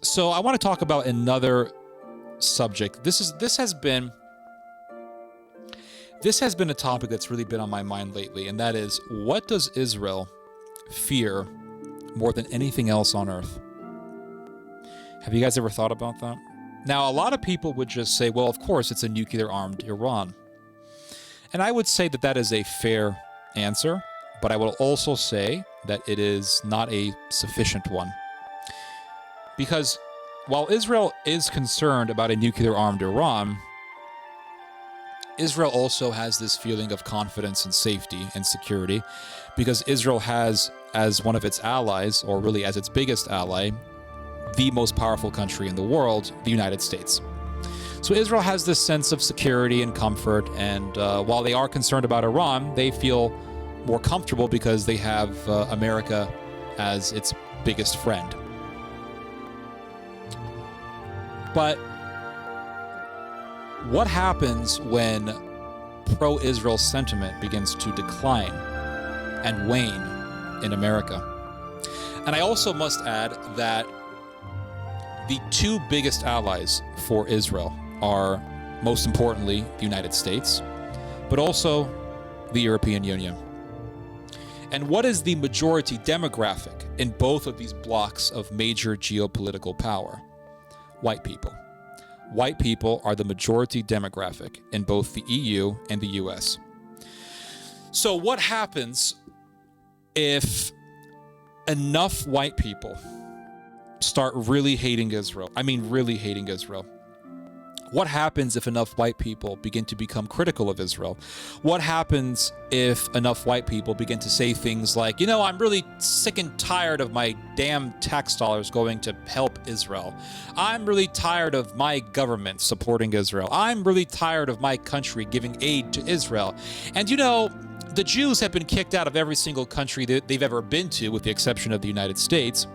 So I want to talk about another subject. This has been a topic that's really been on my mind lately, and that is, what does Israel fear more than anything else on earth? Have you guys ever thought about that? Now, a lot of people would just say, well, of course, it's a nuclear-armed Iran. And I would say that that is a fair answer, but I will also say that it is not a sufficient one. Because while Israel is concerned about a nuclear-armed Iran, Israel also has this feeling of confidence and safety and security, because Israel has, as one of its allies, or really as its biggest ally, the most powerful country in the world, the United States. So Israel has this sense of security and comfort, and while they are concerned about Iran, they feel more comfortable because they have America as its biggest friend. But what happens when pro-Israel sentiment begins to decline and wane in America? And I also must add that the two biggest allies for Israel are, most importantly, the United States, but also the European Union. And what is the majority demographic in both of these blocks of major geopolitical power? White people. White people are the majority demographic in both the EU and the US. So what happens if enough white people start really hating Israel? I mean, really hating Israel. What happens if enough white people begin to become critical of Israel? What happens if enough white people begin to say things like, I'm really sick and tired of my damn tax dollars going to help Israel. I'm really tired of my government supporting Israel. I'm really tired of my country giving aid to Israel. And the Jews have been kicked out of every single country that they've ever been to, with the exception of the United States.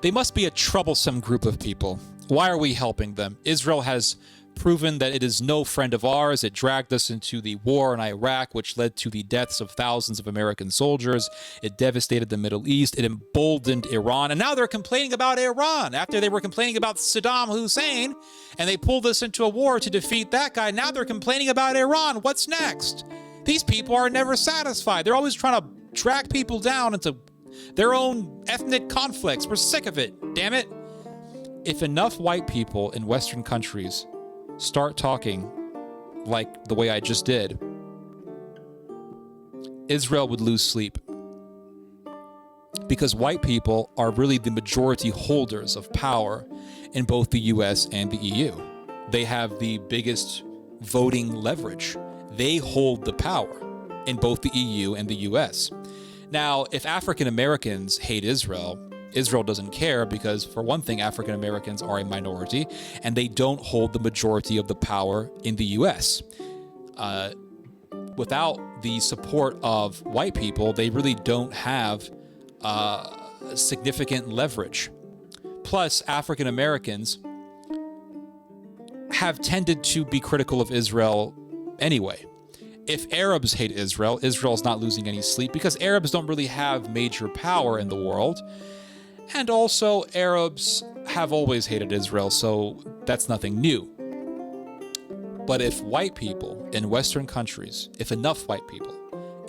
They must be a troublesome group of people. Why are we helping them? Israel has proven that it is no friend of ours. It dragged us into the war in Iraq, which led to the deaths of thousands of American soldiers. It devastated the Middle East. It emboldened Iran. And now they're complaining about Iran after they were complaining about Saddam Hussein, and they pulled us into a war to defeat that guy. Now they're complaining about Iran. What's next? These people are never satisfied. They're always trying to drag people down into their own ethnic conflicts. We're sick of it, damn it. If enough white people in Western countries start talking like the way I just did, Israel would lose sleep. Because white people are really the majority holders of power in both the US and the EU. They have the biggest voting leverage. They hold the power in both the EU and the US. Now, if African Americans hate Israel, Israel doesn't care, because, for one thing, African Americans are a minority, and they don't hold the majority of the power in the U.S. Without the support of white people, they really don't have significant leverage. Plus, African Americans have tended to be critical of Israel anyway. If Arabs hate Israel, Israel's not losing any sleep, because Arabs don't really have major power in the world. And also, Arabs have always hated Israel, so that's nothing new. But if white people in Western countries, if enough white people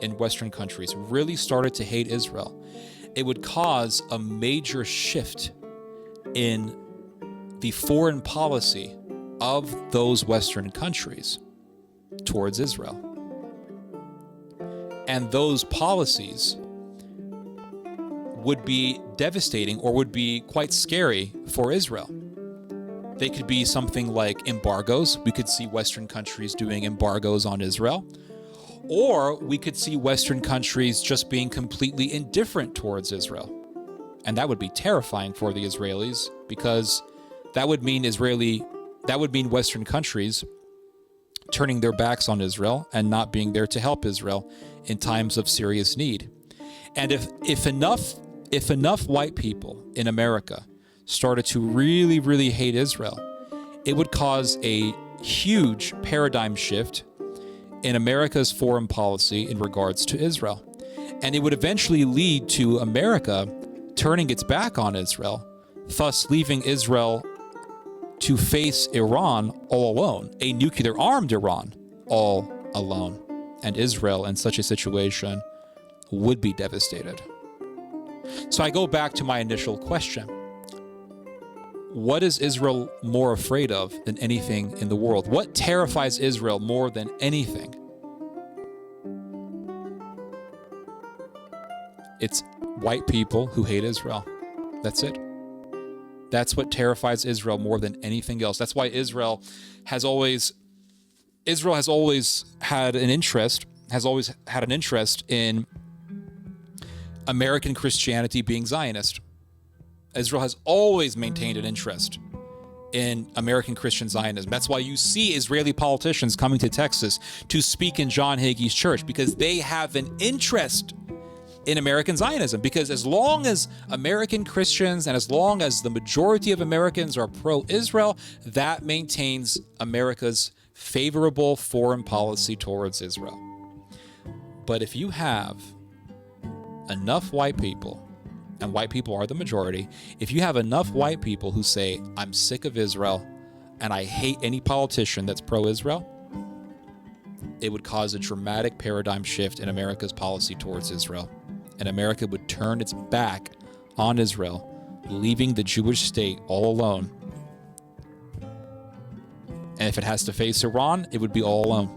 in Western countries really started to hate Israel, it would cause a major shift in the foreign policy of those Western countries towards Israel. And those policies would be devastating, or would be quite scary for Israel. They could be something like embargoes. We could see Western countries doing embargoes on Israel. Or we could see Western countries just being completely indifferent towards Israel. And that would be terrifying for the Israelis, because that would mean Western countries turning their backs on Israel and not being there to help Israel in times of serious need. And if enough white people in America started to really, really hate Israel, it would cause a huge paradigm shift in America's foreign policy in regards to Israel. And it would eventually lead to America turning its back on Israel thus leaving Israel to face Iran all alone, a nuclear-armed Iran all alone. And Israel, in such a situation, would be devastated. So I go back to my initial question. What is Israel more afraid of than anything in the world? What terrifies Israel more than anything? It's white people who hate Israel. That's it. That's what terrifies Israel more than anything else. That's why Israel has always had an interest in American Christianity being Zionist. Israel has always maintained an interest in American Christian Zionism. That's why you see Israeli politicians coming to Texas to speak in John Hagee's church, because they have an interest in American Zionism. Because as long as American Christians and as long as the majority of Americans are pro-Israel, that maintains America's favorable foreign policy towards Israel. But if you have enough white people, and white people are the majority, if you have enough white people who say, I'm sick of Israel and I hate any politician that's pro-Israel, it would cause a dramatic paradigm shift in America's policy towards Israel. And America would turn its back on Israel, leaving the Jewish state all alone. And if it has to face Iran, it would be all alone.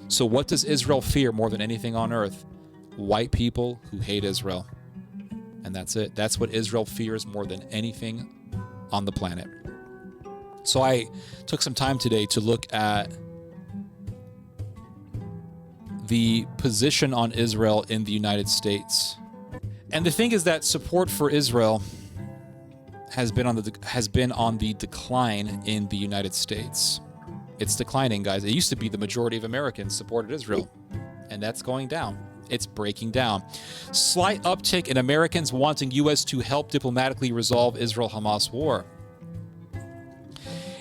So what does Israel fear more than anything on earth? White people who hate Israel. And that's it. That's what Israel fears more than anything on the planet. So I took some time today to look at the position on Israel in the United States. And the thing is that support for Israel has been on the decline in the United States. It's declining, guys. It used to be the majority of Americans supported Israel, and that's going down. It's breaking down. Slight uptick in Americans wanting U.S. to help diplomatically resolve Israel-Hamas war.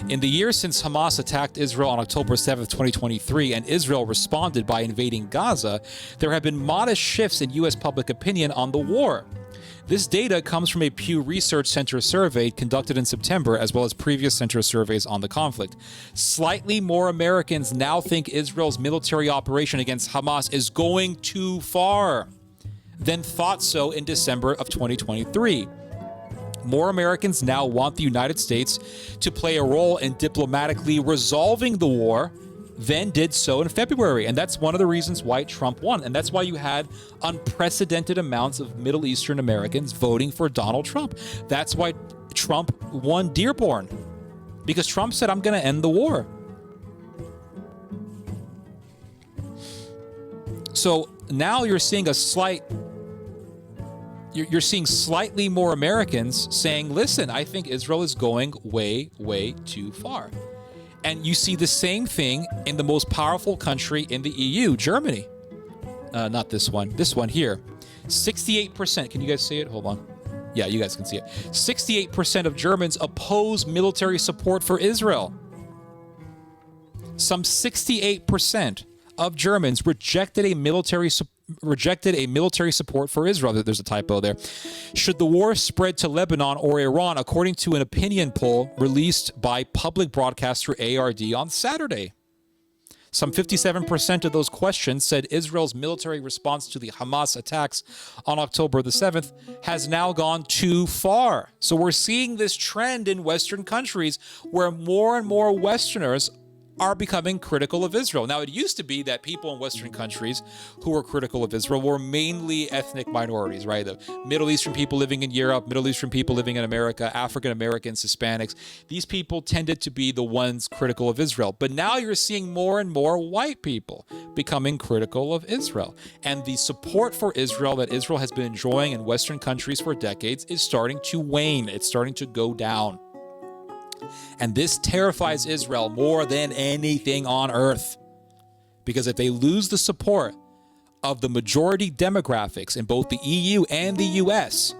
In the years since Hamas attacked Israel on October 7, 2023, and Israel responded by invading Gaza, there have been modest shifts in U.S. public opinion on the war. This data comes from a Pew Research Center survey conducted in September, as well as previous center surveys on the conflict. Slightly more Americans now think Israel's military operation against Hamas is going too far than thought so in December of 2023. More Americans now want the United States to play a role in diplomatically resolving the war than did so in February. And that's one of the reasons why Trump won. And that's why you had unprecedented amounts of Middle Eastern Americans voting for Donald Trump. That's why Trump won Dearborn. Because Trump said, I'm going to end the war. So now you're seeing you're seeing slightly more Americans saying, listen, I think Israel is going way, way too far. And you see the same thing in the most powerful country in the EU, Germany. Not this one. This one here. 68%. Can you guys see it? Hold on. Yeah, you guys can see it. 68% of Germans oppose military support for Israel. Some 68% of Germans rejected a military support for Israel. There's a typo there. Should the war spread to Lebanon or Iran, according to an opinion poll released by public broadcaster ARD on Saturday? Some 57% of those questions said Israel's military response to the Hamas attacks on October the 7th has now gone too far. So we're seeing this trend in Western countries where more and more Westerners are becoming critical of Israel. Now, it used to be that people in Western countries who were critical of Israel were mainly ethnic minorities, right? The Middle Eastern people living in Europe, Middle Eastern people living in America, African Americans, Hispanics. These people tended to be the ones critical of Israel. But now you're seeing more and more white people becoming critical of Israel. And the support for Israel that Israel has been enjoying in Western countries for decades is starting to wane. It's starting to go down. And this terrifies Israel more than anything on earth. Because if they lose the support of the majority demographics in both the EU and the US,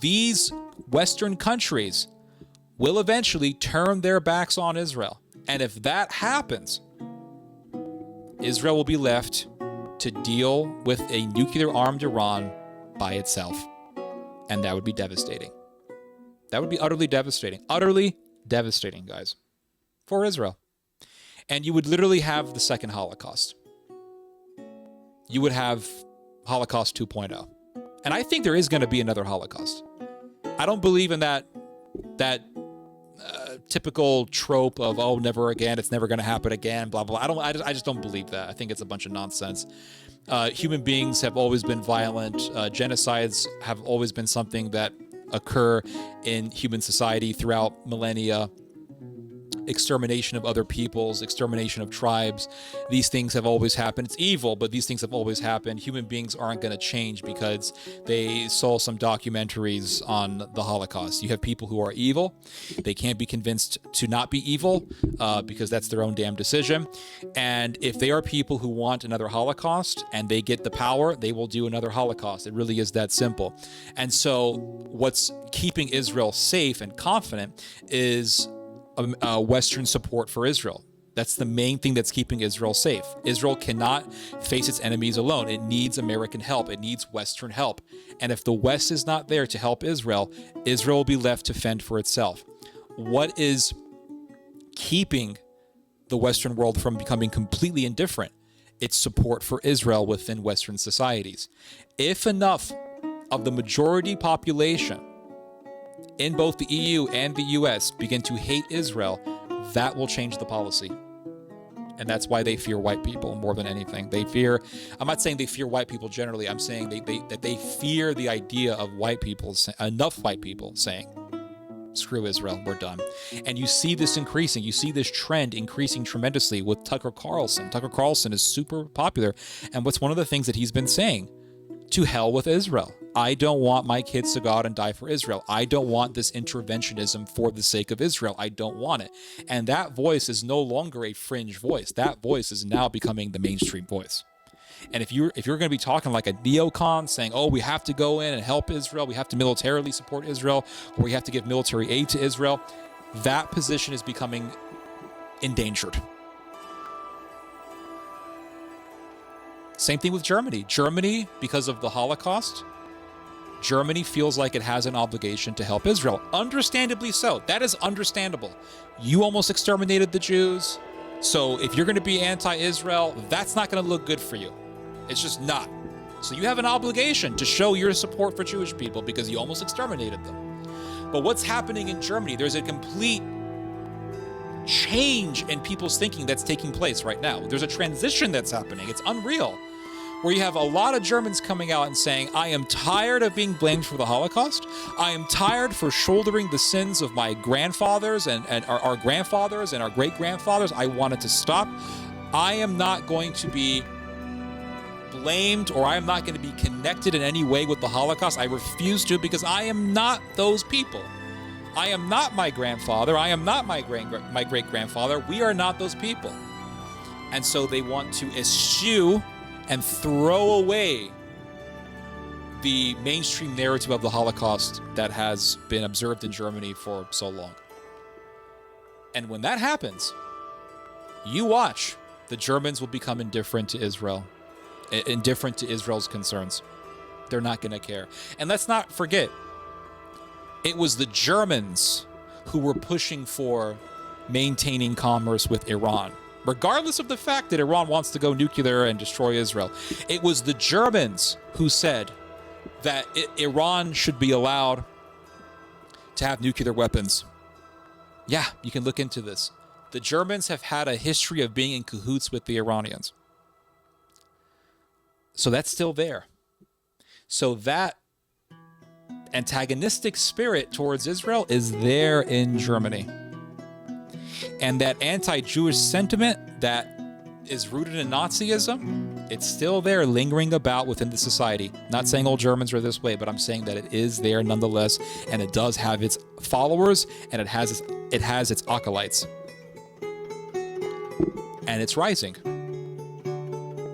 these Western countries will eventually turn their backs on Israel. And if that happens, Israel will be left to deal with a nuclear-armed Iran by itself. And that would be devastating. That would be utterly devastating. Utterly devastating, guys, for Israel. And you would literally have the second Holocaust. You would have Holocaust 2.0. And I think there is going to be another Holocaust. I don't believe in that typical trope of, oh, never again, it's never going to happen again, blah, blah. I just don't believe that. I think it's a bunch of nonsense. Human beings have always been violent. Genocides have always been something that occur in human society throughout millennia. Extermination of other peoples, extermination of tribes. These things have always happened. It's evil, but these things have always happened. Human beings aren't going to change because they saw some documentaries on the Holocaust. You have people who are evil. They can't be convinced to not be evil because that's their own damn decision. And if they are people who want another Holocaust and they get the power, they will do another Holocaust. It really is that simple. And so what's keeping Israel safe and confident is Western support for Israel. That's the main thing that's keeping Israel safe. Israel cannot face its enemies alone. It needs American help. It needs Western help. And if the West is not there to help Israel, Israel will be left to fend for itself. What is keeping the Western world from becoming completely indifferent? It's support for Israel within Western societies. If enough of the majority population in both the EU and the US begin to hate Israel, that will change the policy. And that's why they fear white people more than anything. I'm not saying they fear white people generally, I'm saying that they fear the idea of enough white people saying, screw Israel, we're done. And you see this increasing. You see this trend increasing tremendously with Tucker Carlson. Tucker Carlson is super popular. And what's one of the things that he's been saying? To hell with Israel. I don't want my kids to go out and die for Israel. I don't want this interventionism for the sake of Israel. I don't want it. And that voice is no longer a fringe voice. That voice is now becoming the mainstream voice. And if you're going to be talking like a neocon saying, oh, we have to go in and help Israel, we have to militarily support Israel, or we have to give military aid to Israel, that position is becoming endangered. Same thing with Germany. Germany, because of the Holocaust, Germany feels like it has an obligation to help Israel. Understandably so. That is understandable. You almost exterminated the Jews. So if you're going to be anti-Israel, that's not going to look good for you. It's just not. So you have an obligation to show your support for Jewish people because you almost exterminated them. But what's happening in Germany? There's a complete change in people's thinking that's taking place right now. There's a transition that's happening. It's unreal. Where you have a lot of Germans coming out and saying, I am tired of being blamed for the Holocaust. I am tired for shouldering the sins of my grandfathers and our grandfathers and our great-grandfathers. I want it to stop. I am not going to be blamed, or I am not going to be connected in any way with the Holocaust. I refuse to, because I am not those people. I am not my grandfather. I am not my great-grandfather. We are not those people. And so they want to eschew and throw away the mainstream narrative of the Holocaust that has been observed in Germany for so long. And when that happens, you watch, the Germans will become indifferent to Israel, indifferent to Israel's concerns. They're not going to care. And let's not forget, it was the Germans who were pushing for maintaining commerce with Iran. Regardless of the fact that Iran wants to go nuclear and destroy Israel, it was the Germans who said that Iran should be allowed to have nuclear weapons. Yeah, you can look into this. The Germans have had a history of being in cahoots with the Iranians. So that's still there. So that antagonistic spirit towards Israel is there in Germany. And that anti-Jewish sentiment that is rooted in Nazism, it's still there, lingering about within the society. Not saying all Germans are this way, but I'm saying that it is there nonetheless, and it does have its followers, and it has its acolytes. And it's rising.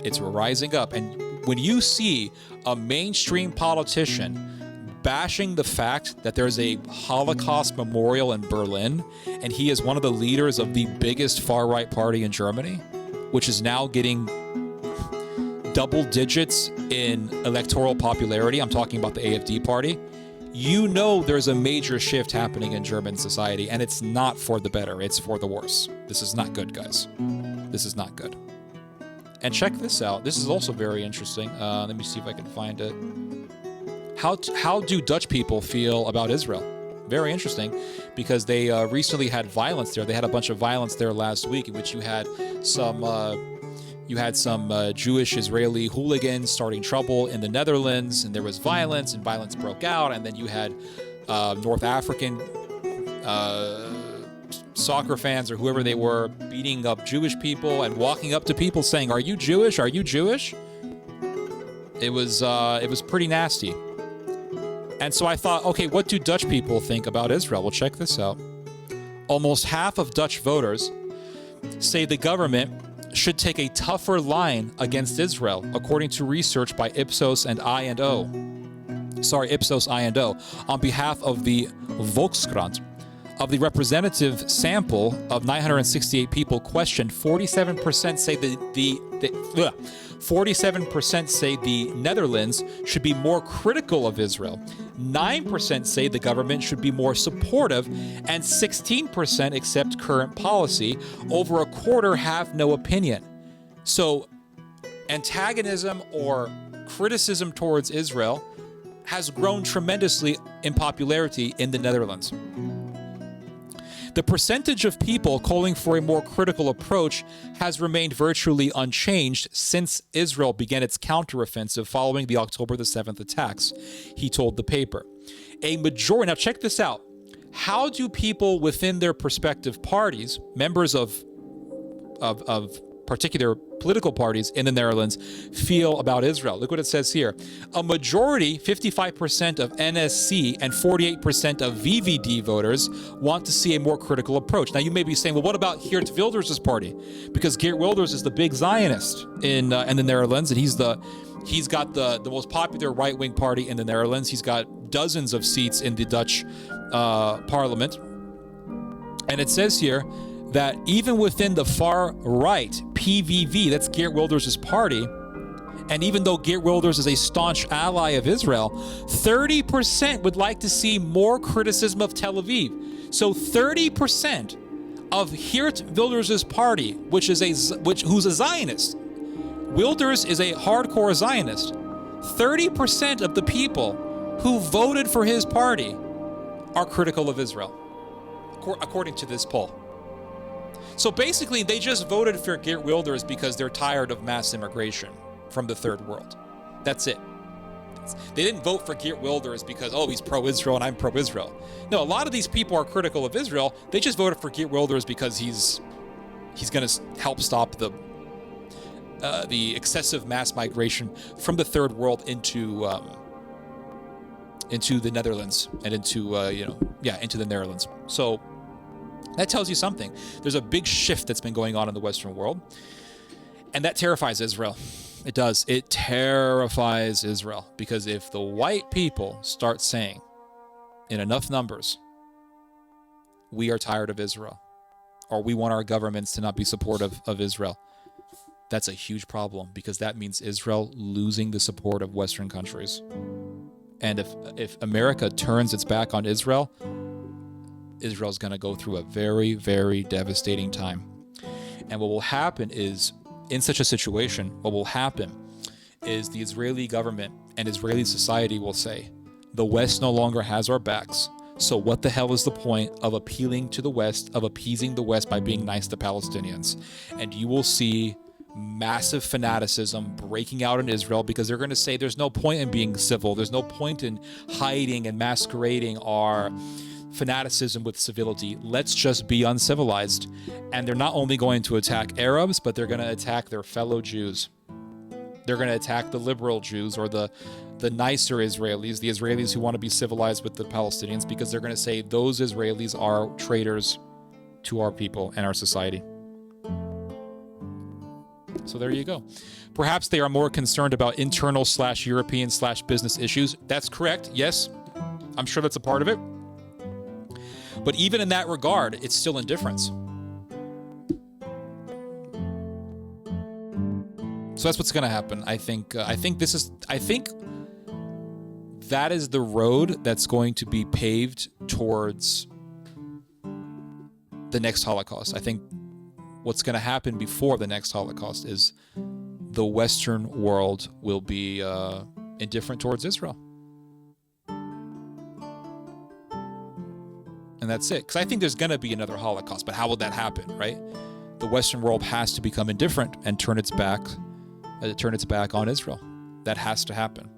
It's rising up. And when you see a mainstream politician bashing the fact that there's a Holocaust memorial in Berlin, and he is one of the leaders of the biggest far-right party in Germany, which is now getting double digits in electoral popularity. I'm talking about the AfD party. you know there's a major shift happening in German society, and it's not for the better, it's for the worse. This is not good, guys. This is not good. And check this out. This is also very interesting. Let me see if I can find it. How do Dutch people feel about Israel? Very interesting, because they recently had violence there. They had a bunch of violence there last week, in which you had some Jewish Israeli hooligans starting trouble in the Netherlands, and there was violence, and violence broke out. And then you had North African soccer fans or whoever they were beating up Jewish people and walking up to people saying, "Are you Jewish? Are you Jewish?" It was pretty nasty. And so I thought, okay, what do Dutch people think about Israel? Well, check this out. Almost half of Dutch voters say the government should take a tougher line against Israel, according to research by Ipsos I&O, on behalf of the Volkskrant. Of the representative sample of 968 people questioned, 47% say the 47% say the Netherlands should be more critical of Israel. 9% say the government should be more supportive, and 16% accept current policy. Over a quarter have no opinion. So, antagonism or criticism towards Israel has grown tremendously in popularity in the Netherlands. The percentage of people calling for a more critical approach has remained virtually unchanged since Israel began its counteroffensive following the October the 7th attacks, he told the paper. A majority, now check this out. How do people within their respective parties, members of particular political parties in the Netherlands, feel about Israel? Look what it says here. A majority, 55% of NSC and 48% of VVD voters want to see a more critical approach. Now, you may be saying, well, what about Geert Wilders' party? Because Geert Wilders is the big Zionist in the Netherlands, and he's got the most popular right-wing party in the Netherlands. He's got dozens of seats in the Dutch parliament. And it says here that even within the far right, PVV, that's Geert Wilders' party, and even though Geert Wilders is a staunch ally of Israel, 30% would like to see more criticism of Tel Aviv. So 30% of Geert Wilders' party, who's a Zionist, Wilders is a hardcore Zionist, 30% of the people who voted for his party are critical of Israel, according to this poll. So basically, they just voted for Geert Wilders because they're tired of mass immigration from the third world. That's it. They didn't vote for Geert Wilders because, oh, he's pro-Israel and I'm pro-Israel. No, a lot of these people are critical of Israel. They just voted for Geert Wilders because he's going to help stop the excessive mass migration from the third world into the Netherlands and into the Netherlands. So that tells you something. There's a big shift that's been going on in the Western world, and that terrifies Israel. It does. It terrifies Israel, because if the white people start saying in enough numbers, we are tired of Israel, or we want our governments to not be supportive of Israel, that's a huge problem, because that means Israel losing the support of Western countries. And if America turns its back on Israel, Israel's going to go through a very, very devastating time. And what will happen is, in such a situation, what will happen is the Israeli government and Israeli society will say, the West no longer has our backs. So what the hell is the point of appealing to the West, of appeasing the West by being nice to Palestinians? And you will see massive fanaticism breaking out in Israel, because they're going to say there's no point in being civil. There's no point in hiding and masquerading our fanaticism with civility. Let's just be uncivilized. And they're not only going to attack Arabs, but they're going to attack their fellow Jews. They're going to attack the liberal Jews, or the nicer Israelis, the Israelis who want to be civilized with the Palestinians, because they're going to say those Israelis are traitors to our people and our society. So there you go. Perhaps they are more concerned about internal / European / business issues. That's correct. Yes, I'm sure that's a part of it. But even in that regard, it's still indifference. So that's what's going to happen. I think that is the road that's going to be paved towards the next Holocaust. I think what's going to happen before the next Holocaust is the Western world will be indifferent towards Israel. And that's it. Because I think there's going to be another Holocaust, but how will that happen, right? The Western world has to become indifferent and turn its back on Israel. That has to happen.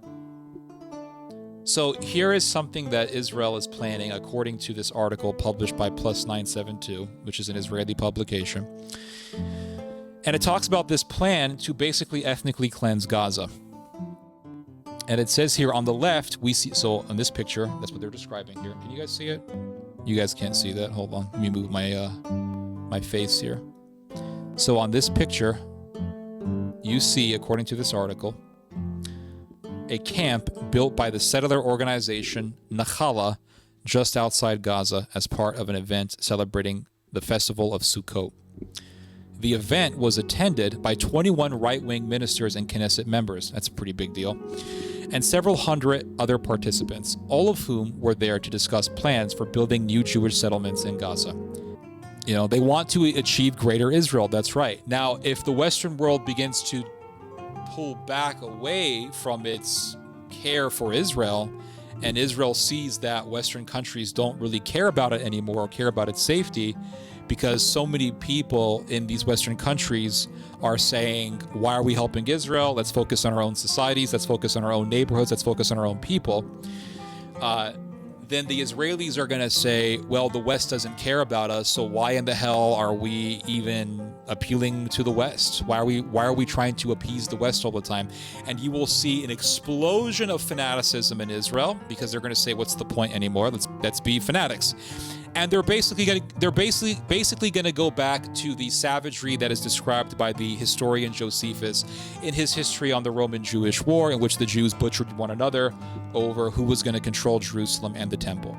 So here is something that Israel is planning, according to this article published by Plus 972, which is an Israeli publication. And it talks about this plan to basically ethnically cleanse Gaza. And it says here on the left, we see, so on this picture, that's what they're describing here. Can you guys see it? You guys can't see that. Hold on. Let me move my face here. So on this picture, you see, according to this article, a camp built by the settler organization Nachala just outside Gaza as part of an event celebrating the festival of Sukkot. The event was attended by 21 right-wing ministers and Knesset members. That's a pretty big deal. And several hundred other participants, all of whom were there to discuss plans for building new Jewish settlements in Gaza. You know, they want to achieve greater Israel. That's right. Now, if the Western world begins to pull back away from its care for Israel, and Israel sees that Western countries don't really care about it anymore or care about its safety, because so many people in these Western countries are saying, why are we helping Israel? Let's focus on our own societies. Let's focus on our own neighborhoods. Let's focus on our own people. Then the Israelis are going to say, well, the West doesn't care about us, so why in the hell are we even appealing to the West? Why are we trying to appease the West all the time? And you will see an explosion of fanaticism in Israel, because they're going to say, what's the point anymore? Let's be fanatics. And they're basically going to go back to the savagery that is described by the historian Josephus in his history on the Roman-Jewish War, in which the Jews butchered one another over who was going to control Jerusalem and the temple.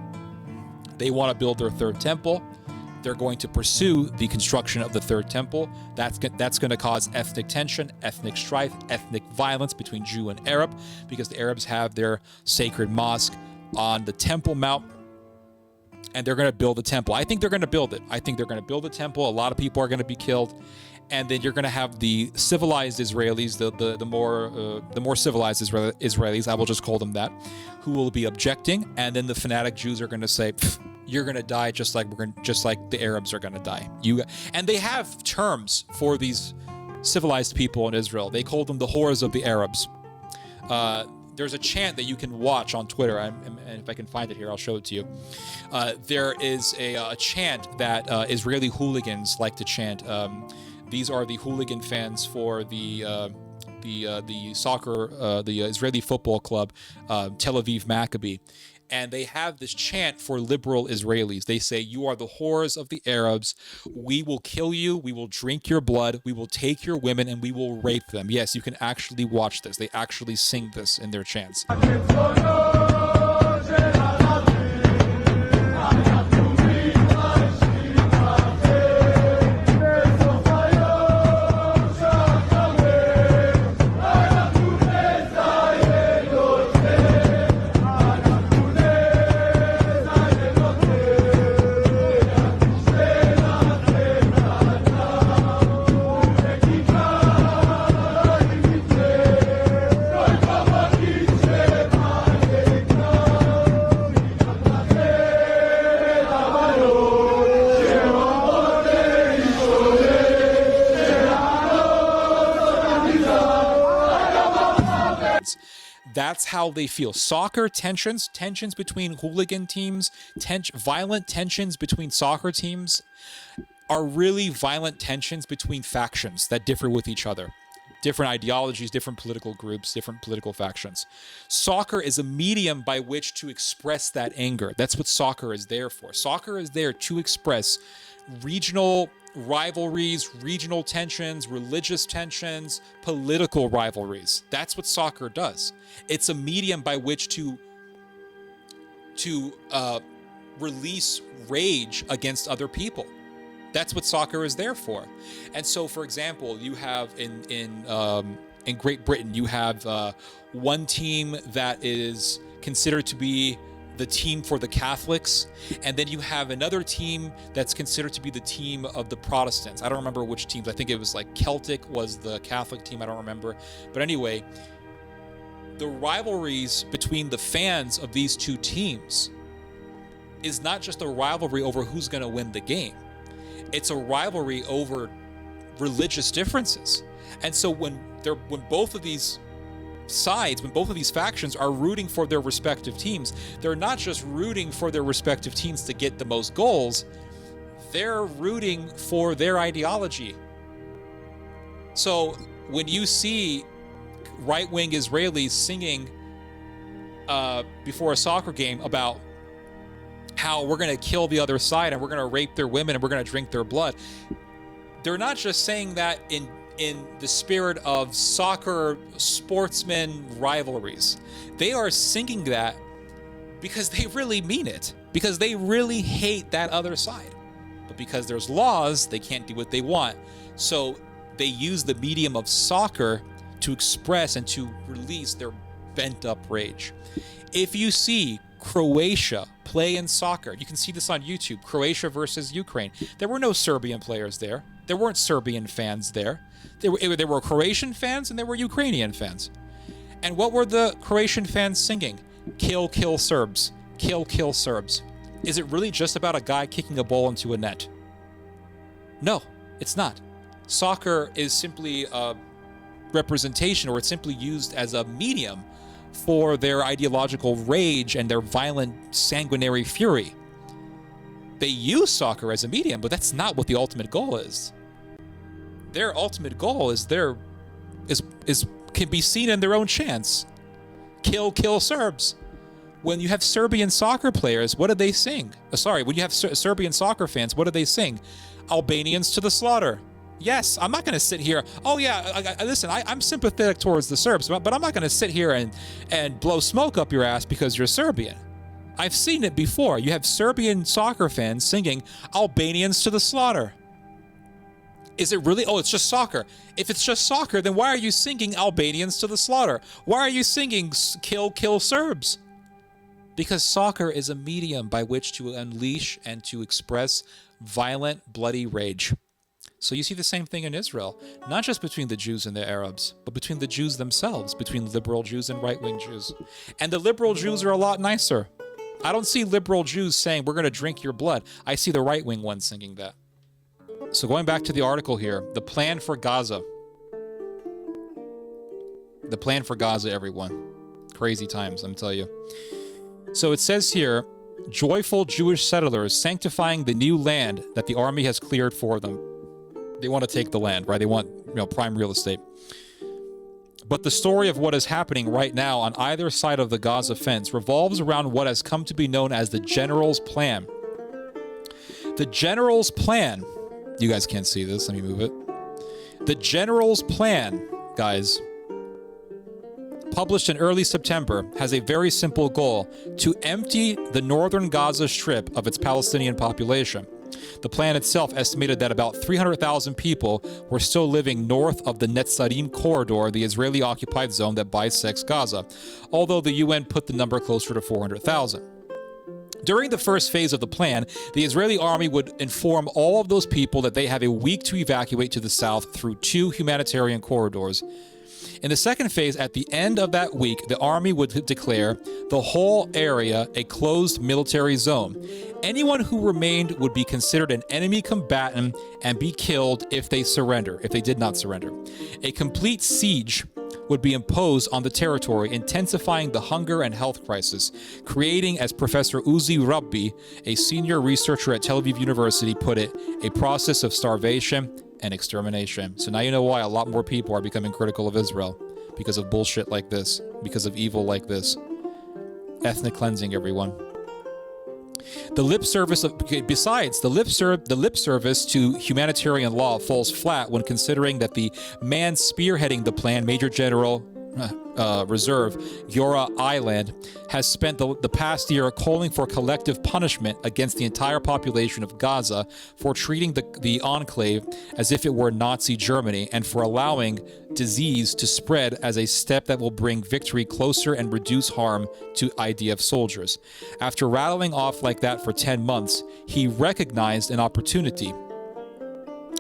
They want to build their third temple. They're going to pursue the construction of the third temple. That's going to cause ethnic tension, ethnic strife, ethnic violence between Jew and Arab, because the Arabs have their sacred mosque on the Temple Mount, and they're going to build the temple. I think they're going to build it. I think they're going to build the temple. A lot of people are going to be killed, and then you're going to have the civilized Israelis, the more civilized Israelis, I will just call them that, who will be objecting, and then the fanatic Jews are going to say, you're going to die just like the Arabs are going to die. And they have terms for these civilized people in Israel. They call them the whores of the Arabs. There's a chant that you can watch on Twitter, and if I can find it here, I'll show it to you. There is a chant that Israeli hooligans like to chant. These are the hooligan fans for the soccer, the Israeli football club, Tel Aviv Maccabi. And they have this chant for liberal Israelis. They say, you are the whores of the Arabs. We will kill you. We will drink your blood. We will take your women, and we will rape them. Yes, you can actually watch this. They actually sing this in their chants. That's how they feel. Soccer tensions between hooligan teams, violent tensions between soccer teams are really violent tensions between factions that differ with each other. Different ideologies, different political groups, different political factions. Soccer is a medium by which to express that anger. That's what soccer is there for. Soccer is there to express regional rivalries, regional tensions, religious tensions, political rivalries. That's what soccer does. It's a medium by which to release rage against other people. That's what soccer is there for. And so, for example, you have in Great Britain, you have one team that is considered to be the team for the Catholics, and then you have another team that's considered to be the team of the Protestants. I don't remember which teams. I think it was like Celtic was the Catholic team. I don't remember. But anyway, the rivalries between the fans of these two teams is not just a rivalry over who's going to win the game. It's a rivalry over religious differences. And so when both of these sides, when both of these factions are rooting for their respective teams, they're not just rooting for their respective teams to get the most goals, they're rooting for their ideology. So when you see right-wing Israelis singing before a soccer game about how we're going to kill the other side and we're going to rape their women and we're going to drink their blood, they're not just saying that in the spirit of soccer sportsman rivalries. They are singing that because they really mean it, because they really hate that other side. But because there's laws, they can't do what they want. So they use the medium of soccer to express and to release their bent up rage. If you see Croatia play in soccer, you can see this on YouTube, Croatia versus Ukraine. There were no Serbian players there. There weren't Serbian fans there. There were Croatian fans and there were Ukrainian fans. And what were the Croatian fans singing? Kill, kill Serbs. Kill, kill Serbs. Is it really just about a guy kicking a ball into a net? No, it's not. Soccer is simply a representation, or it's simply used as a medium for their ideological rage and their violent, sanguinary fury. They use soccer as a medium, but that's not what the ultimate goal is. Their ultimate goal can be seen in their own chants. Kill, kill Serbs. When you have Serbian soccer players, what do they sing? When you have Serbian soccer fans, what do they sing? Albanians to the slaughter. Yes, I'm not going to sit here. Oh yeah, listen, I'm sympathetic towards the Serbs, but I'm not going to sit here and blow smoke up your ass because you're Serbian. I've seen it before. You have Serbian soccer fans singing Albanians to the slaughter. Is it really? Oh, it's just soccer. If it's just soccer, then why are you singing Albanians to the slaughter? Why are you singing kill, kill Serbs? Because soccer is a medium by which to unleash and to express violent, bloody rage. So you see the same thing in Israel, not just between the Jews and the Arabs, but between the Jews themselves, between liberal Jews and right-wing Jews. And the liberal Jews are a lot nicer. I don't see liberal Jews saying, we're going to drink your blood. I see the right-wing ones singing that. So going back to the article here, the Plan for Gaza. The Plan for Gaza, everyone. Crazy times, I'm telling you. So it says here, joyful Jewish settlers sanctifying the new land that the army has cleared for them. They want to take the land, right? They want, prime real estate. But the story of what is happening right now on either side of the Gaza fence revolves around what has come to be known as the General's Plan. The General's Plan, you guys can't see this, let me move it. The General's Plan, guys, published in early September, has a very simple goal: to empty the northern Gaza Strip of its Palestinian population. The plan itself estimated that about 300,000 people were still living north of the Netzarim corridor, the Israeli-occupied zone that bisects Gaza, although the UN put the number closer to 400,000. During the first phase of the plan, the Israeli army would inform all of those people that they have a week to evacuate to the south through 2 humanitarian corridors. In the second phase, at the end of that week, the army would declare the whole area a closed military zone. Anyone who remained would be considered an enemy combatant and be killed if they did not surrender. A complete siege would be imposed on the territory, intensifying the hunger and health crisis, creating, as Professor Uzi Rabbi, a senior researcher at Tel Aviv University, put it, a process of starvation and extermination. So now you know why a lot more people are becoming critical of Israel, because of bullshit like this, because of evil like this. Ethnic cleansing, everyone. The lip service to humanitarian law falls flat when considering that the man spearheading the plan, Major General reserve, Giora Island, has spent the past year calling for collective punishment against the entire population of Gaza for treating the enclave as if it were Nazi Germany and for allowing disease to spread as a step that will bring victory closer and reduce harm to IDF soldiers. After rattling off like that for 10 months, he recognized an opportunity.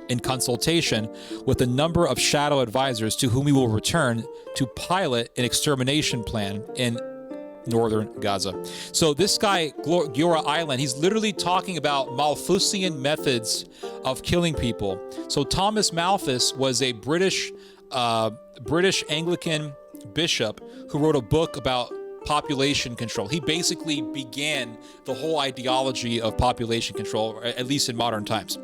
In consultation with a number of shadow advisors to whom he will return to pilot an extermination plan in northern Gaza. So this guy, Giora Island, he's literally talking about Malthusian methods of killing people. So Thomas Malthus was a British Anglican bishop who wrote a book about population control. He basically began the whole ideology of population control, at least in modern times.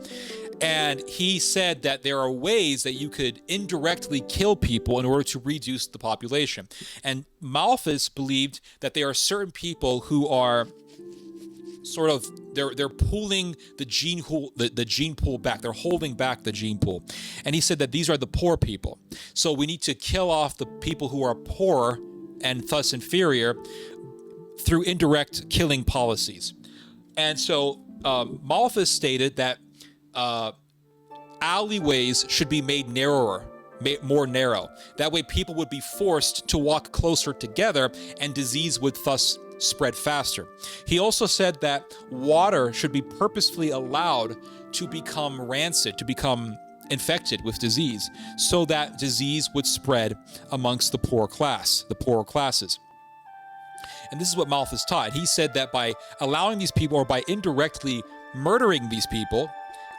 And he said that there are ways that you could indirectly kill people in order to reduce the population. And Malthus believed that there are certain people who are sort of, they're pulling the gene pool back. They're holding back the gene pool. And he said that these are the poor people. So we need to kill off the people who are poor and thus inferior through indirect killing policies. And so Malthus stated that alleyways should be made narrower, more narrow. That way people would be forced to walk closer together and disease would thus spread faster. He also said that water should be purposefully allowed to become rancid, to become infected with disease, so that disease would spread amongst the poorer classes. And this is what Malthus taught. He said that by allowing these people, or by indirectly murdering these people,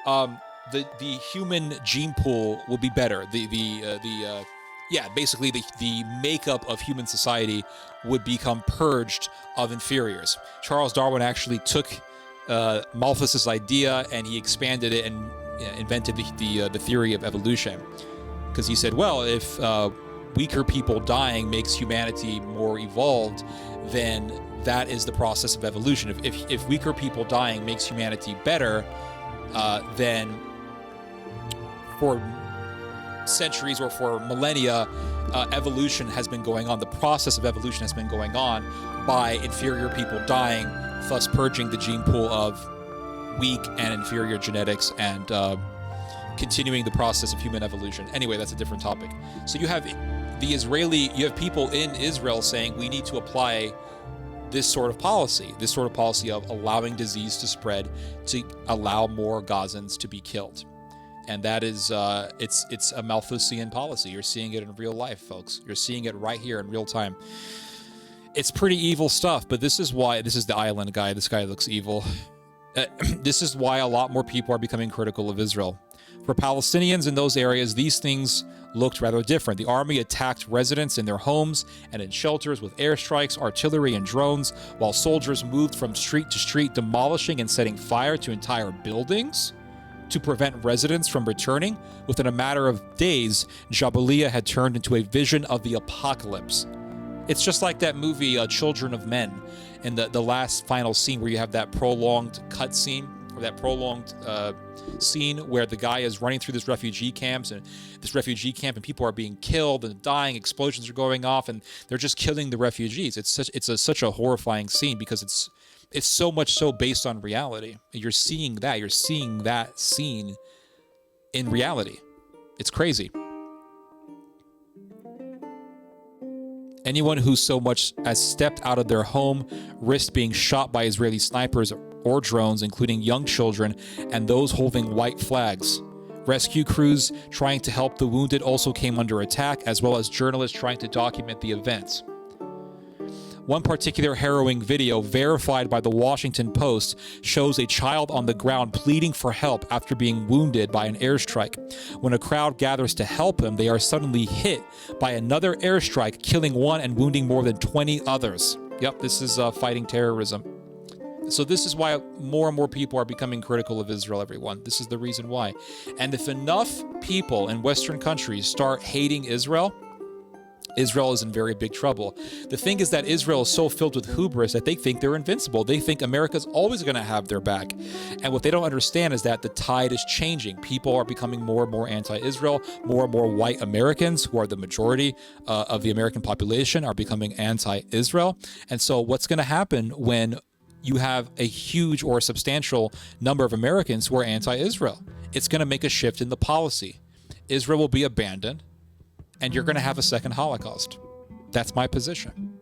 the human gene pool will be better. Basically the makeup of human society would become purged of inferiors. Charles Darwin actually took Malthus's idea and he expanded it and invented the theory of evolution, because he said, well, if weaker people dying makes humanity more evolved, then that is the process of evolution. If weaker people dying makes humanity better, then for centuries or for millennia, evolution has been going on. The process of evolution has been going on by inferior people dying, thus purging the gene pool of weak and inferior genetics and continuing the process of human evolution. Anyway, that's a different topic. So you have people in Israel saying we need to apply this sort of policy of allowing disease to spread to allow more Gazans to be killed. And that is, it's a Malthusian policy. You're seeing it in real life, folks. You're seeing it right here in real time. It's pretty evil stuff, but this is the island guy. This guy looks evil. This is why a lot more people are becoming critical of Israel. For Palestinians in those areas, these things looked rather different. The army attacked residents in their homes and in shelters with airstrikes, artillery, and drones, while soldiers moved from street to street, demolishing and setting fire to entire buildings to prevent residents from returning. Within a matter of days, Jabalia had turned into a vision of the apocalypse. It's just like that movie, Children of Men, in the last final scene where you have that prolonged cut scene, or that prolonged scene where the guy is running through this refugee camp and people are being killed and dying, explosions are going off, and they're just killing the refugees. It's such a horrifying scene because it's so much so based on reality. You're seeing that scene in reality. It's crazy. Anyone who so much as stepped out of their home risked being shot by Israeli snipers or drones, including young children and those holding white flags. Rescue crews trying to help the wounded also came under attack, as well as journalists trying to document the events. One particular harrowing video, verified by the Washington Post, shows a child on the ground pleading for help after being wounded by an airstrike. When a crowd gathers to help him, they are suddenly hit by another airstrike, killing one and wounding more than 20 others. Yep, this is fighting terrorism. So this is why more and more people are becoming critical of Israel, everyone. This is the reason why. And if enough people in Western countries start hating Israel, Israel is in very big trouble. The thing is that Israel is so filled with hubris that they think they're invincible. They think America's always going to have their back. And what they don't understand is that the tide is changing. People are becoming more and more anti-Israel. More and more white Americans, who are the majority of the American population, are becoming anti-Israel. And so what's going to happen when you have a huge or substantial number of Americans who are anti-Israel? It's going to make a shift in the policy. Israel will be abandoned, and you're going to have a second Holocaust. That's my position.